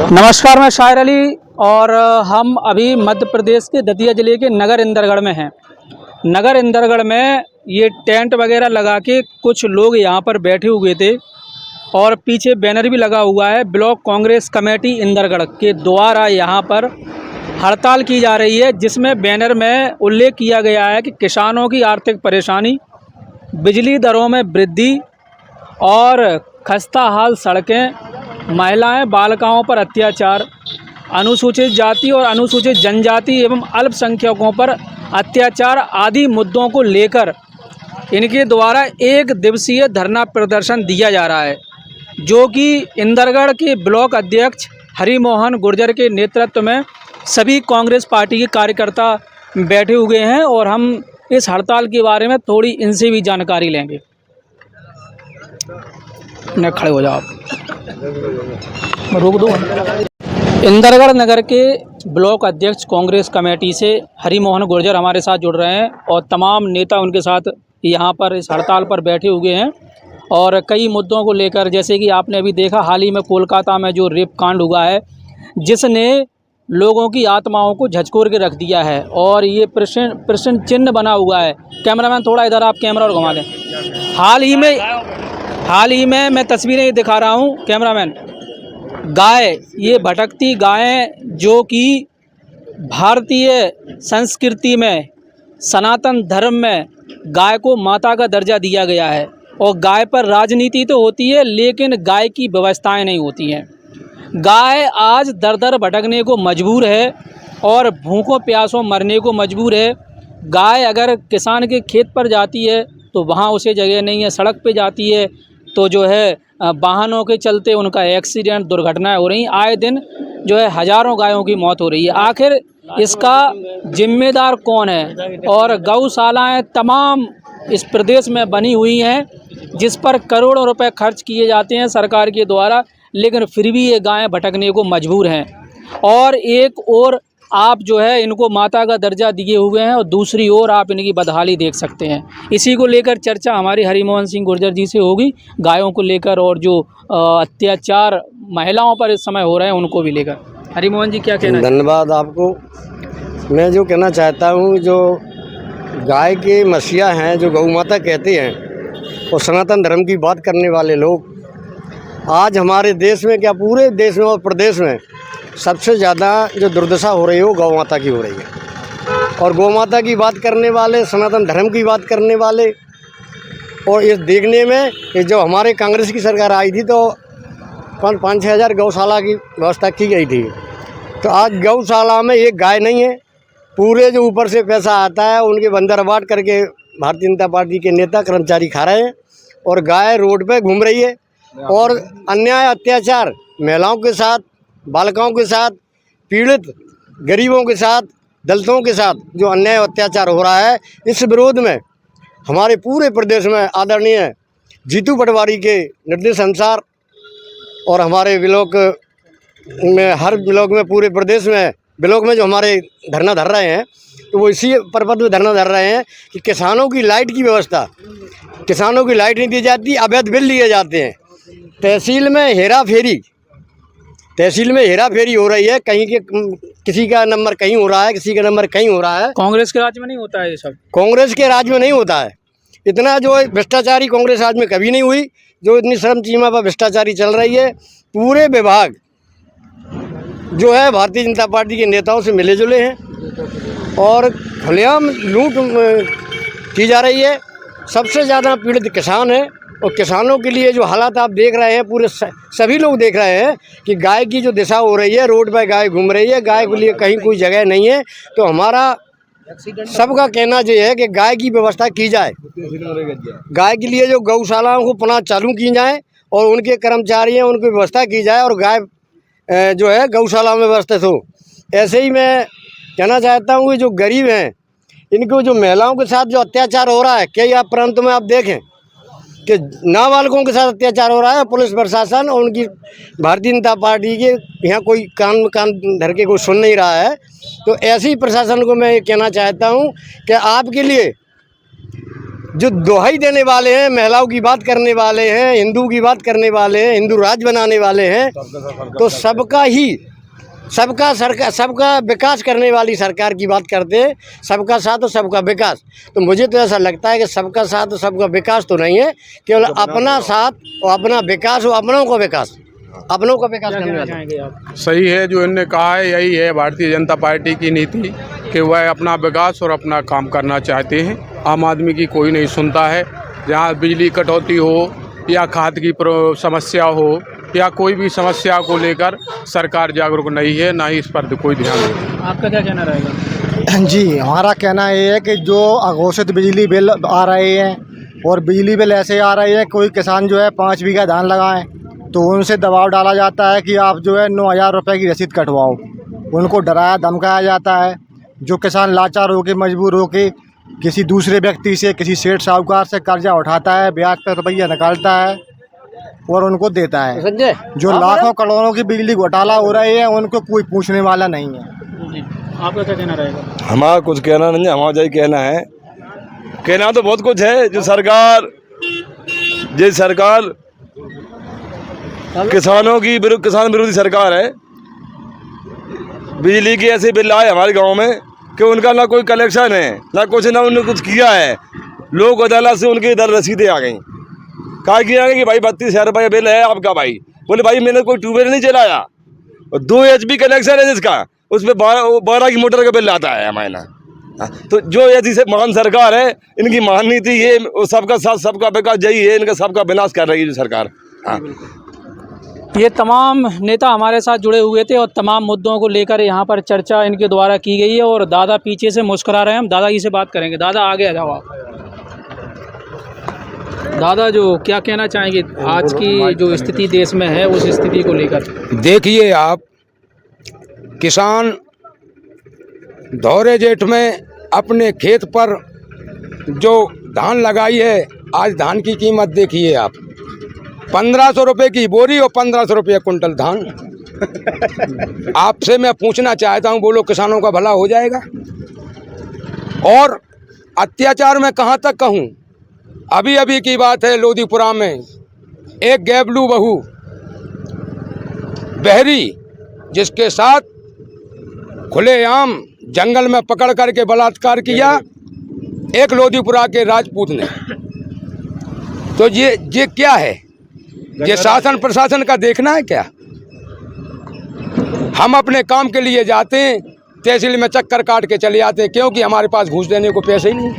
नमस्कार, मैं शायर अली और हम अभी मध्य प्रदेश के दतिया ज़िले के नगर इंदरगढ़ में हैं। नगर इंदरगढ़ में ये टेंट वगैरह लगा के कुछ लोग यहाँ पर बैठे हुए थे और पीछे बैनर भी लगा हुआ है। ब्लॉक कांग्रेस कमेटी इंदरगढ़ के द्वारा यहाँ पर हड़ताल की जा रही है, जिसमें बैनर में उल्लेख किया गया है कि किसानों की आर्थिक परेशानी, बिजली दरों में वृद्धि और खस्ता हाल सड़कें, महिलाएं बालिकाओं पर अत्याचार, अनुसूचित जाति और अनुसूचित जनजाति एवं अल्पसंख्यकों पर अत्याचार आदि मुद्दों को लेकर इनके द्वारा एक दिवसीय धरना प्रदर्शन दिया जा रहा है, जो कि इंदरगढ़ के ब्लॉक अध्यक्ष हरिमोहन गुर्जर के नेतृत्व में सभी कांग्रेस पार्टी के कार्यकर्ता बैठे हुए हैं और हम इस हड़ताल के बारे में थोड़ी इनसे भी जानकारी लेंगे। न खड़े हो जाओ आप, रोक दो। इंदरगढ़ नगर के ब्लॉक अध्यक्ष कांग्रेस कमेटी से हरिमोहन गुर्जर हमारे साथ जुड़ रहे हैं और तमाम नेता उनके साथ यहाँ पर इस हड़ताल पर बैठे हुए हैं और कई मुद्दों को लेकर, जैसे कि आपने अभी देखा हाल ही में कोलकाता में जो रेप कांड हुआ है, जिसने लोगों की आत्माओं को झकझोर के रख दिया है और ये प्रश्न चिन्ह बना हुआ है। कैमरामैन थोड़ा इधर आप कैमरा और घुमा दें। हाल ही में मैं तस्वीरें दिखा रहा हूँ कैमरामैन, गाय, ये भटकती गायें जो कि भारतीय संस्कृति में, सनातन धर्म में गाय को माता का दर्जा दिया गया है और गाय पर राजनीति तो होती है लेकिन गाय की व्यवस्थाएं नहीं होती हैं। गाय आज दर दर भटकने को मजबूर है और भूखों प्यासों मरने को मजबूर है। गाय अगर किसान के खेत पर जाती है तो वहाँ उसे जगह नहीं है, सड़क पे जाती है तो जो है वाहनों के चलते उनका एक्सीडेंट, दुर्घटनाएं हो रही। आए दिन जो है हज़ारों गायों की मौत हो रही है। आखिर इसका जिम्मेदार कौन है? और गौशालाएं तमाम इस प्रदेश में बनी हुई हैं जिस पर करोड़ों रुपए खर्च किए जाते हैं सरकार के द्वारा, लेकिन फिर भी ये गायें भटकने को मजबूर हैं। और एक और आप जो है इनको माता का दर्जा दिए हुए हैं और दूसरी ओर आप इनकी बदहाली देख सकते हैं। इसी को लेकर चर्चा हमारी हरिमोहन सिंह गुर्जर जी से होगी, गायों को लेकर और जो अत्याचार महिलाओं पर इस समय हो रहे हैं उनको भी लेकर। हरिमोहन जी क्या कहना? धन्यवाद आपको। मैं जो कहना चाहता हूँ, जो गाय के मसीहा हैं, जो गौ माता कहते हैं, और सनातन धर्म की बात करने वाले लोग आज हमारे देश में, क्या पूरे देश में और प्रदेश में सबसे ज़्यादा जो दुर्दशा हो रही है वो गौ माता की हो रही है। और गौ माता की बात करने वाले, सनातन धर्म की बात करने वाले, और इस देखने में कि जब हमारे कांग्रेस की सरकार आई थी तो 5-6 हज़ार गौशाला की व्यवस्था की गई थी। तो आज गौशाला में एक गाय नहीं है। पूरे जो ऊपर से पैसा आता है उनके बंदर बांट करके भारतीय जनता पार्टी के नेता कर्मचारी खा रहे हैं और गाय रोड पे घूम रही है। और अन्याय, अत्याचार महिलाओं के साथ, बालिकाओं के साथ, पीड़ित गरीबों के साथ, दलितों के साथ जो अन्याय अत्याचार हो रहा है, इस विरोध में हमारे पूरे प्रदेश में आदरणीय जीतू पटवारी के निर्देश अनुसार और हमारे ब्लॉक में, हर ब्लॉक में, पूरे प्रदेश में ब्लॉक में जो हमारे धरना धर रहे हैं, तो वो इसी पर्पज में धरना धर रहे हैं कि किसानों की लाइट की व्यवस्था, किसानों की लाइट नहीं दी जाती, अवैध बिल लिए जाते हैं। तहसील में हेरा फेरी हो रही है। कहीं के किसी का नंबर कहीं हो रहा है, किसी का नंबर कहीं हो रहा है। कांग्रेस के राज में नहीं होता है ये सब, कांग्रेस के राज में नहीं होता है। इतना जो भ्रष्टाचारी कांग्रेस राज में कभी नहीं हुई, जो इतनी श्रम सीमा पर भ्रष्टाचारी चल रही है। पूरे विभाग जो है भारतीय जनता पार्टी के नेताओं से मिले जुले हैं और खुलेआम लूट की जा रही है। सबसे ज़्यादा पीड़ित किसान है और किसानों के लिए जो हालात आप देख रहे हैं, पूरे सभी लोग देख रहे हैं कि गाय की जो दिशा हो रही है, रोड पर गाय घूम रही है, गाय के लिए कहीं कोई जगह नहीं है। तो हमारा सबका कहना ये है कि गाय की व्यवस्था की जाए, गाय के लिए जो गौशालाओं को पुनः चालू की जाए और उनके कर्मचारी हैं उनकी व्यवस्था की जाए और गाय जो है गौशाला में व्यवस्थित हो। ऐसे ही मैं कहना चाहता हूँ कि जो गरीब हैं, इनको जो महिलाओं के साथ जो अत्याचार हो रहा है, कई आप प्रांतों में आप देखें कि नाबालिगों के साथ अत्याचार हो रहा है। पुलिस प्रशासन और उनकी भारतीय जनता पार्टी के यहाँ कोई कान धर के कोई सुन नहीं रहा है। तो ऐसे ही प्रशासन को मैं ये कहना चाहता हूँ कि आपके लिए जो दोहाई देने वाले हैं, महिलाओं की बात करने वाले हैं, हिंदू की बात करने वाले हैं, हिंदू राज्य बनाने वाले हैं, तो सबका विकास करने वाली सरकार की बात करते हैं। सबका साथ और सबका विकास, तो मुझे तो ऐसा लगता है कि सबका साथ और सबका विकास तो नहीं है, केवल अपना साथ और अपना विकास और अपनों का विकास करने वाला। सही है जो इन्होंने कहा है, यही है भारतीय जनता पार्टी की नीति कि वह अपना विकास और अपना काम करना चाहते हैं। आम आदमी की कोई नहीं सुनता है। जहाँ बिजली कटौती हो या खाद की समस्या हो या कोई भी समस्या को लेकर सरकार जागरूक नहीं है, ना ही इस पर कोई ध्यान नहीं। आपका क्या कहना रहेगा? जी, हमारा कहना ये है कि जो अघोषित बिजली बिल आ रहे हैं और बिजली बिल ऐसे आ रहे हैं, कोई किसान जो है 5 बीघा धान लगाएं तो उनसे दबाव डाला जाता है कि आप जो है 9,000 रुपये की रसीद कटवाओ। उनको डराया धमकाया जाता है। जो किसान लाचार होकर मजबूर होकर किसी दूसरे व्यक्ति से, किसी सेठ साहूकार से कर्जा उठाता है, ब्याज पर रुपया निकालता है और उनको देता है। जो लाखों करोड़ों की बिजली घोटाला हो रही है, उनको कोई पूछने वाला नहीं है। जी, आपका क्या कहना रहेगा? हमारा कुछ कहना नहीं है, हमारा यही कहना है, कहना तो बहुत कुछ है। जो सरकार किसान विरोधी सरकार है। बिजली की ऐसे बिल आए हमारे गांव में कि उनका ना कोई कलेक्शन है, ना कुछ, ना उन्होंने कुछ किया है। लोक अदालत से उनके इधर रसीदें आ गई। कहा किया कि भाई 32,000 रुपये बिल है आपका। भाई बोले भाई मैंने कोई ट्यूबवेल नहीं चलाया, और 2 HP कनेक्शन है जिसका, उसमें 12 की मोटर का बिल आता है महीना। तो जो ऐसी से महान सरकार है, इनकी महान नीति ये सबका साथ सबका विकास यही है, इनका सबका विनाश कर रही है जो सरकार। हाँ, ये तमाम नेता हमारे साथ जुड़े हुए थे और तमाम मुद्दों को लेकर यहाँ पर चर्चा इनके द्वारा की गई है। और दादा पीछे से मुस्कुरा रहे हैं, हम दादा जी से बात करेंगे। दादा आगे आ जाओ आप। दादा जो क्या कहना चाहेंगे आज की जो स्थिति देश में है, उस स्थिति को लेकर? देखिए आप, किसान दौरे जेठ में अपने खेत पर जो धान लगाई है, आज धान की कीमत देखिए आप, 1500 रुपये की बोरी और 1500 रुपये कुंटल धान। आपसे मैं पूछना चाहता हूँ, बोलो किसानों का भला हो जाएगा? और अत्याचार में कहाँ तक कहूँ, अभी की बात है, लोधीपुरा में एक गैबलू बहू बहरी, जिसके साथ खुलेआम जंगल में पकड़ करके बलात्कार किया एक लोधीपुरा के राजपूत ने। तो ये क्या है? ये शासन प्रशासन का देखना है क्या? हम अपने काम के लिए जाते हैं, तहसील में चक्कर काट के चले आते हैं, क्योंकि हमारे पास घूस देने को पैसे ही नहीं।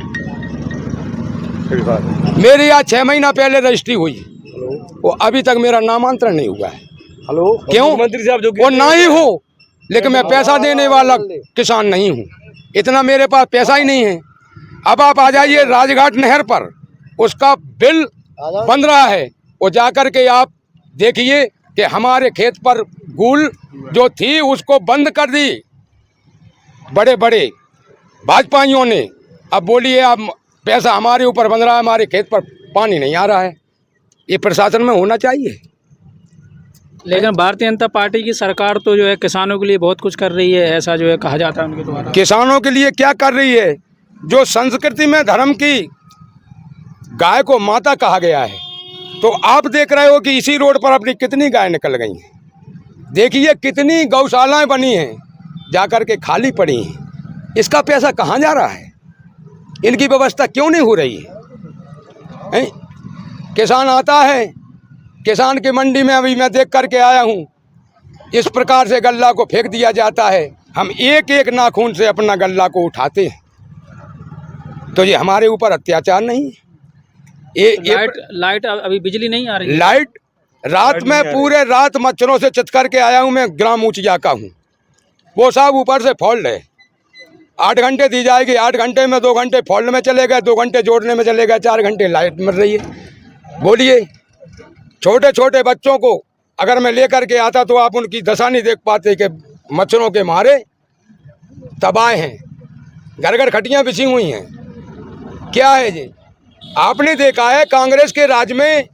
मेरी आज 6 महीना पहले रजिस्ट्री हुई, वो अभी तक मेरा नामांतरण नहीं हुआ है। हेलो, क्यों? मंत्री साहब जो वो ना ही हो, लेकिन मैं पैसा देने वाला किसान नहीं हूँ, इतना मेरे पास पैसा ही नहीं है। अब आप आ जाइए राजघाट नहर पर, उसका बिल बन रहा है, वो जाकर के आप देखिए कि हमारे खेत पर गुल जो थी उसको बंद कर दी बड़े बड़े भाजपाइयों ने। अब बोलिए आप, पैसा हमारे ऊपर बन रहा है, हमारे खेत पर पानी नहीं आ रहा है। ये प्रशासन में होना चाहिए। लेकिन भारतीय जनता पार्टी की सरकार तो जो है किसानों के लिए बहुत कुछ कर रही है, ऐसा जो है कहा जाता है उनके द्वारा। किसानों के लिए क्या कर रही है? जो संस्कृति में धर्म की गाय को माता कहा गया है, तो आप देख रहे हो कि इसी रोड पर अपनी कितनी गाय निकल गई हैं। देखिए कितनी गौशालाएं बनी हैं, जाकर के खाली पड़ी हैं। इसका पैसा कहाँ जा रहा है? इनकी व्यवस्था क्यों नहीं हो रही है? किसान आता है, किसान की मंडी में अभी मैं देख करके आया हूँ, इस प्रकार से गल्ला को फेंक दिया जाता है। हम एक एक नाखून से अपना गल्ला को उठाते हैं, तो ये हमारे ऊपर अत्याचार नहीं है? लाइट अभी बिजली नहीं आ रही? लाइट रात में पूरे रात मच्छरों से चित करके आया हूँ। मैं ग्राम ऊंचिया का हूँ, वो साहब ऊपर से फॉल्ट है। 8 घंटे दी जाएगी, 8 घंटे में 2 घंटे फॉल्ट में चले गए, 2 घंटे जोड़ने में चले गए, 4 घंटे लाइट मिल रही है। बोलिए, छोटे छोटे बच्चों को अगर मैं लेकर के आता तो आप उनकी दशा नहीं देख पाते कि मच्छरों के मारे तबाह हैं, घर घर खटियाँ बिछी हुई हैं। क्या है जी? आपने देखा है कांग्रेस के राज में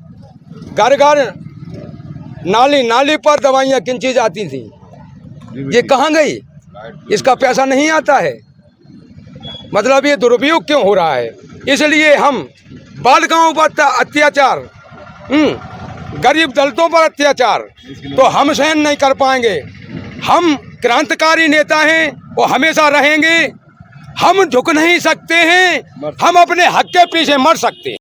घर घर नाली नाली पर दवाइयाँ खींची जाती थी, ये कहाँ गई? इसका पैसा नहीं आता है। मतलब ये दुरुपयोग क्यों हो रहा है? इसलिए हम बालिकाओं पर अत्याचार, गरीब दलितों पर अत्याचार तो हम सहन नहीं कर पाएंगे। हम क्रांतिकारी नेता हैं और हमेशा रहेंगे। हम झुक नहीं सकते हैं, हम अपने हक के पीछे मर सकते हैं।